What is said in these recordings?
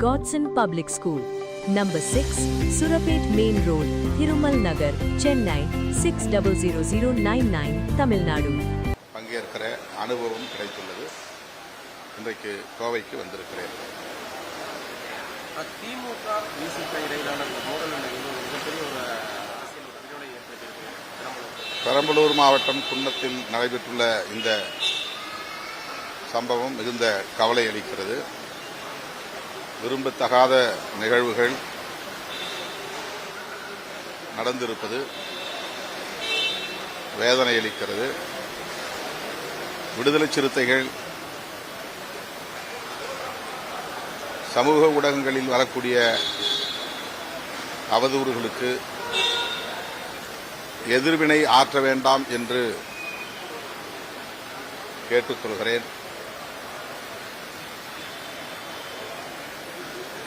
Godson Public School, Number 6, Surapet Main Road, Thirumal Nagar, Chennai 600099, Tamil Nadu. பங்கேற்கிற அனுபவம் கிடைத்துள்ளது. இன்றைக்கு கோவைக்கு வந்திருக்கிறேன். திமுக விசிக இடையிலான மோதல் மிகப்பெரிய ஒரு அரசியல் பிரிவினை ஏற்பட்டிருக்கு. பெரம்பலூர் மாவட்டம் குன்னத்தில் நடைபெற்றுள்ள இந்த சம்பவம் மிகுந்த கவலை அளிக்கிறது. விரும்பத்தகாத நிகழ்வுகள் நடந்திருப்பது வேதனை அளிக்கிறது. விடுதலை சிறுத்தைகள் சமூக ஊடகங்களில் வரக்கூடிய அவதூறுகளுக்கு எதிர்வினை ஆற்ற வேண்டாம் என்று கேட்டுக்கொள்கிறேன்.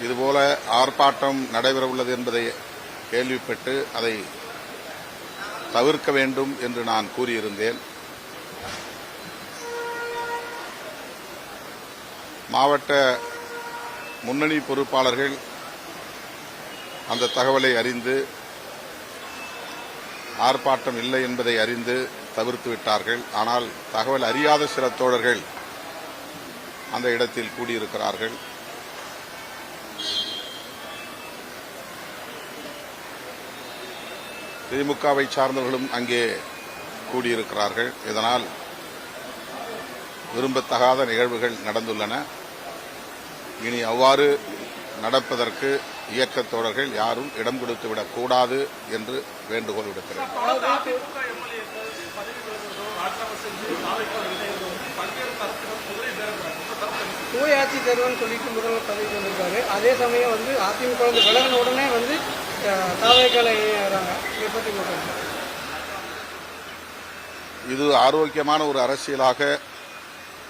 இதுபோல ஆர்ப்பாட்டம் நடைபெறவுள்ளது என்பதை கேள்விப்பட்டு அதை தவிர்க்க வேண்டும் என்று நான் கூறியிருந்தேன். மாவட்ட முன்னணி பொறுப்பாளர்கள் அந்த தகவலை அறிந்து ஆர்ப்பாட்டம் இல்லை என்பதை அறிந்து தவிர்த்து விட்டார்கள். ஆனால் தகவல் அறியாத சில தோழர்கள் அந்த இடத்தில் கூடியிருக்கிறார்கள். திமுகவை சார்ந்தவர்களும் அங்கே கூடியிருக்கிறார்கள். இதனால் விரும்பத்தகாத நிகழ்வுகள் நடந்துள்ளன. இனி அவ்வாறு நடப்பதற்கு இயக்கத் தோழர்கள் யாரும் இடம் கொடுத்துவிடக் கூடாது என்று வேண்டுகோள் விடுக்கிறேன். தூயாட்சி தேர்வுன்னு சொல்லிட்டு முதல்வர் பதவி வந்திருக்காரு. அதே சமயம் அதிமுக விலகின உடனே தாவேக்கால இணையறாங்க. இதை பற்றி இது ஆரோக்கியமான ஒரு அரசியலாக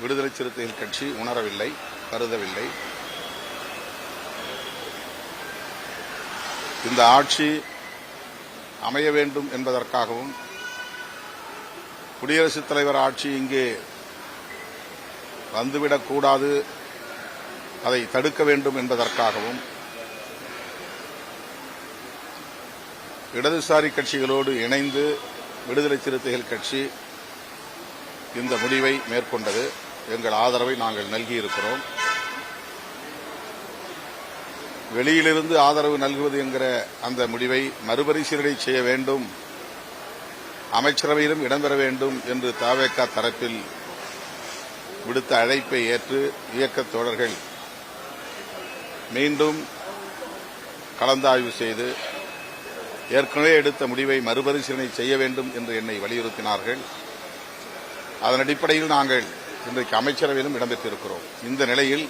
விடுதலை சிறுத்தைகள் கட்சி உணரவில்லை, கருதவில்லை. இந்த ஆட்சி அமைய வேண்டும் என்பதற்காகவும் குடியரசுத் தலைவர் ஆட்சி இங்கே வந்துவிடக்கூடாது, அதை தடுக்க வேண்டும் என்பதற்காகவும் இடதுசாரி கட்சிகளோடு இணைந்து விடுதலை சிறுத்தைகள் கட்சி இந்த முடிவை மேற்கொண்டது. எங்கள் ஆதரவை நாங்கள் நல்கியிருக்கிறோம். வெளியிலிருந்து ஆதரவு நல்குவது என்கிற அந்த முடிவை மறுபரிசீலனை செய்ய வேண்டும், அமைச்சரவையிலும் இடம்பெற வேண்டும் என்று தவேக தரப்பில் விடுத்த அழைப்பை ஏற்று இயக்கத் தோழர்கள் மீண்டும் கலந்தாய்வு செய்து ஏற்கனவே எடுத்த முடிவை மறுபரிசீலனை செய்ய வேண்டும் என்று என்னை வலியுறுத்தினார்கள். அதன் அடிப்படையில் நாங்கள் இன்றைக்கு அமைச்சரவையிலும் இடம்பெற்றிருக்கிறோம். இந்த நிலையில்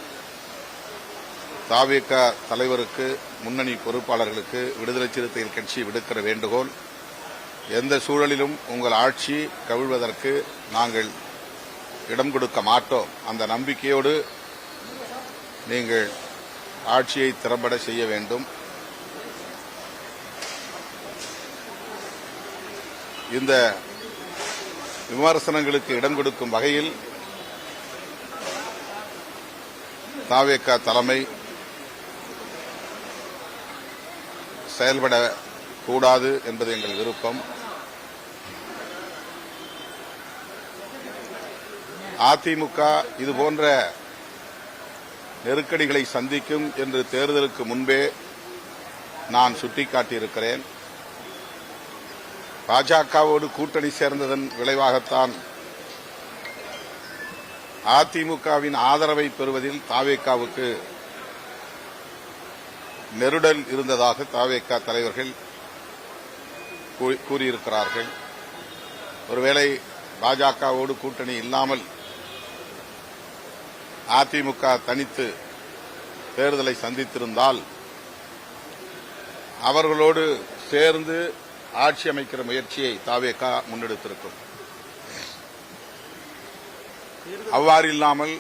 தவேக தலைவருக்கு, முன்னணி பொறுப்பாளர்களுக்கு விடுதலை சிறுத்தைகள் கட்சி விடுக்கிற வேண்டுகோள், எந்த சூழலிலும் உங்கள் ஆட்சி கவிழ்வதற்கு நாங்கள் இடம் கொடுக்க மாட்டோம். அந்த நம்பிக்கையோடு நீங்கள் ஆட்சியை திறம்பட செய்ய வேண்டும். இந்த விமர்சனங்களுக்கு இடம் கொடுக்கும் வகையில் தவேக தலைமை செயல்படக்கூடாது என்பது எங்கள் விருப்பம். அதிமுக இதுபோன்ற நெருக்கடிகளை சந்திக்கும் என்று தேர்தலுக்கு முன்பே நான் சுட்டிக்காட்டியிருக்கிறேன். பாஜகவோடு கூட்டணி சேர்ந்ததன் விளைவாகத்தான் அதிமுகவின் ஆதரவை பெறுவதில் தவேகவுக்கு நெருடல் இருந்ததாக தவேக தலைவர்கள் கூறியிருக்கிறார்கள். ஒருவேளை பாஜகவோடு கூட்டணி இல்லாமல் அதிமுக தனித்து தேர்தலை சந்தித்திருந்தால் அவர்களோடு சேர்ந்து ஆட்சி அமைக்கிற முயற்சியை தவேக முன்னெடுத்திருக்கும். அவ்வாறு இல்லாமல்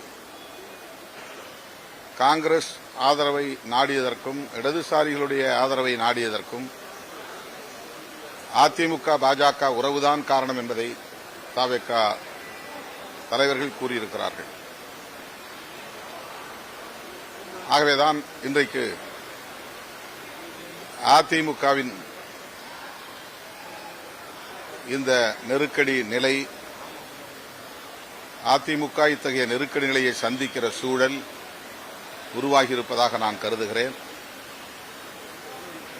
காங்கிரஸ் ஆதரவை நாடியதற்கும் இடதுசாரிகளுடைய ஆதரவை நாடியதற்கும் அதிமுக பாஜக உறவுதான் காரணம் என்பதை தவேக தலைவர்கள் கூறியிருக்கிறார்கள். ஆகவேதான் இன்றைக்கு அதிமுகவின் இந்த நெருக்கடி நிலை, அதிமுக இத்தகைய நெருக்கடி நிலையை சந்திக்கிற சூழல் உருவாகியிருப்பதாக நான் கருதுகிறேன்.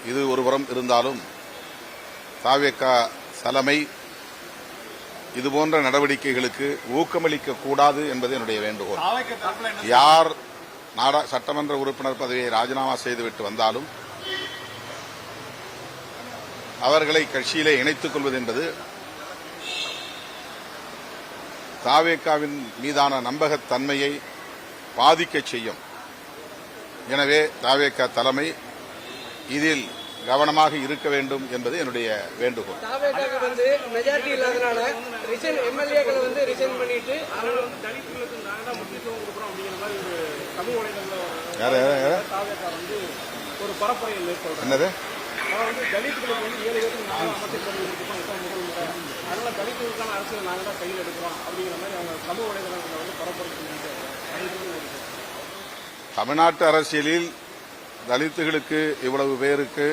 இது ஒருபுறம் இருந்தாலும் தவேக தலைமை இதுபோன்ற நடவடிக்கைகளுக்கு ஊக்கமளிக்க கூடாது என்பது என்னுடைய வேண்டுகோள். யார் சட்டமன்ற உறுப்பினர் பதவியை ராஜினாமா செய்துவிட்டு வந்தாலும் அவர்களை கட்சியிலே இணைத்துக் கொள்வது என்பது தவேகவின் மீதான நம்பகத்தன்மையை பாதிக்கச் செய்யும். எனவே தவேக தலைமை இதில் கவனமாக இருக்க வேண்டும் என்பது என்னுடைய வேண்டுகோள். தவேக வந்து மெஜாரிட்டி இல்லாதனால எம்எல்ஏக்களை வந்து ரிசைன் பண்ணிட்டு தலித்துகளுக்கு நாங்க முக்கியத்துவம் கொடுக்குறோம் அப்படிங்கிற மாதிரி ஒரு சமூக வலைதளத்தில் தவேக வந்து ஒரு பரப்புரையை மேற்கொள்றாங்க. என்னது? அவர் வந்து தலித்துகளுக்கு வந்து 7 பேருக்கு நாங்கள் அமைச்சர் பதவி கொடுப்போம், இதான் முதல் முறை. அதனால தலித்துகளுக்கான அரசியல் நாங்கள் தான் கையில் எடுக்கிறோம் அப்படிங்கிற மாதிரி அவங்க சமூக வலைதளத்தில் வந்து பரப்புரை செஞ்சுட்டு தமிழ்நாட்டு அரசியலில் தலித்துகளுக்கு இவ்வளவு பேருக்கு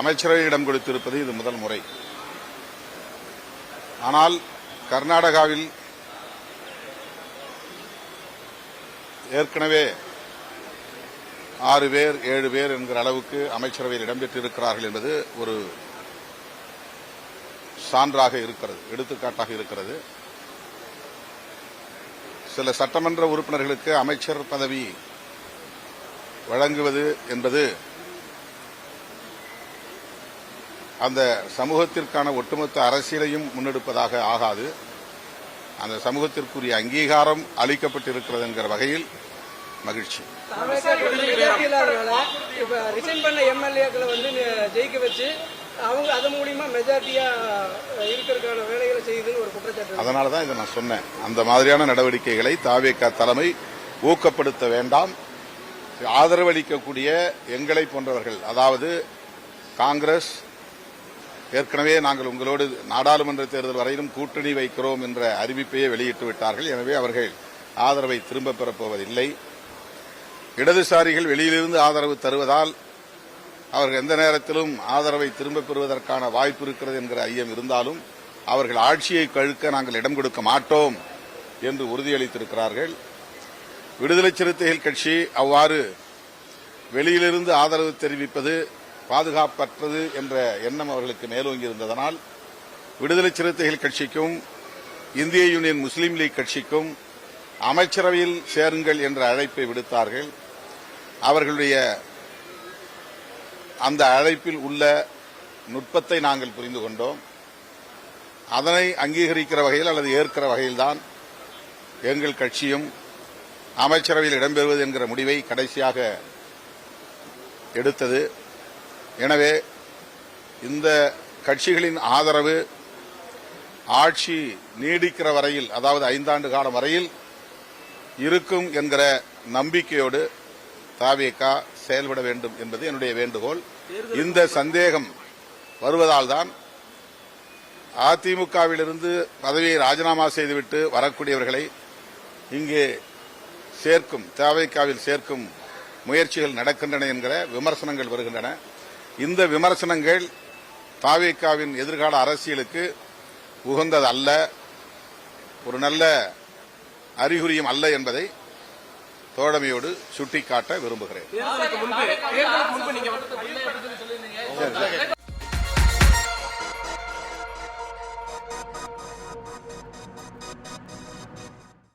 அமைச்சரவை இடம் கொடுத்திருப்பது இது முதல் முறை. ஆனால் கர்நாடகாவில் ஏற்கனவே 6 பேர் 7 பேர் என்கிற அளவுக்கு அமைச்சரவையில் இடம்பெற்றிருக்கிறார்கள் என்பது ஒரு சான்றாக இருக்கிறது, எடுத்துக்காட்டாக இருக்கிறது. சில சட்டமன்ற உறுப்பினர்களுக்கு அமைச்சர் பதவி வழங்குவது என்பது அந்த சமூகத்திற்கான ஒட்டுமொத்த அரசியலையும் முன்னெடுப்பதாக ஆகாது. அந்த சமூகத்திற்குரிய அங்கீகாரம் அளிக்கப்பட்டிருக்கிறது என்கிற வகையில் மகிழ்ச்சி. ரிசைன் பண்ண எம்எல்ஏக்களை வந்து ஜெயிக்க வச்சு அவங்க அதன் மூலியமா மெஜாரிட்டியா இருக்கிறதுக்கான வேலைகளை செய்யுதுன்னு ஒரு குற்றச்சாட்டு. அதனாலதான் இதை நான் சொன்னேன். அந்த மாதிரியான நடவடிக்கைகளை தவேக தலைமை ஊக்கப்படுத்த வேண்டாம். ஆதரவளிக்கக்கூடிய எங்களை போன்றவர்கள், அதாவது காங்கிரஸ் ஏற்கனவே நாங்கள் உங்களோடு நாடாளுமன்ற தேர்தல் வரையிலும் கூட்டணி வைக்கிறோம் என்ற அறிவிப்பையே வெளியிட்டு விட்டார்கள். எனவே அவர்கள் ஆதரவை திரும்பப் பெறப் போவதில்லை. இடதுசாரிகள் வெளியிலிருந்து ஆதரவு தருவதால் அவர்கள் எந்த நேரத்திலும் ஆதரவை திரும்பப் பெறுவதற்கான வாய்ப்பு இருக்கிறது என்கிற ஐயம் இருந்தாலும் அவர்கள் ஆட்சியை கழுக்க நாங்கள் இடம் கொடுக்க மாட்டோம் என்று உறுதியளித்திருக்கிறார்கள். விடுதலை சிறுத்தைகள் கட்சி அவ்வாறு வெளியிலிருந்து ஆதரவு தெரிவிப்பது பாதுகாப்பற்றது என்ற எண்ணம் அவர்களுக்கு மேலோங்கி இருந்ததனால் விடுதலை சிறுத்தைகள் கட்சிக்கும் இந்திய யூனியன் முஸ்லீம் லீக் கட்சிக்கும் அமைச்சரவையில் சேருங்கள் என்ற அழைப்பை விடுத்தார்கள். அவர்களுடைய அந்த அழைப்பில் உள்ள நுட்பத்தை நாங்கள் புரிந்து கொண்டோம். அதனை அங்கீகரிக்கிற வகையில் அல்லது ஏற்கிற வகையில்தான் எங்கள் கட்சியும் அமைச்சரவையில் இடம்பெறுவது என்கிற முடிவை கடைசியாக எடுத்தது. எனவே இந்த கட்சிகளின் ஆதரவு ஆட்சி நீடிக்கிற வரையில், அதாவது 5 ஆண்டு காலம் வரையில் இருக்கும் என்கிற நம்பிக்கையோடு தவேக செயல்பட வேண்டும் என்பது என்னுடைய வேண்டுகோள். இந்த சந்தேகம் வருவதால் தான் அதிமுகவிலிருந்து பதவியை ராஜினாமா செய்துவிட்டு வரக்கூடியவர்களை இங்கே சேர்க்கும், தவேகவில் சேர்க்கும் முயற்சிகள் நடக்கின்றன என்கிற விமர்சனங்கள் வருகின்றன. இந்த விமர்சனங்கள் தவேகவின் எதிர்கால அரசியலுக்கு உகந்தது அல்ல, ஒரு நல்ல அறிகுறியும் அல்ல என்பதை தோழமையோடு சுட்டிக்காட்ட விரும்புகிறேன். தேர்தலுக்கு முன்பு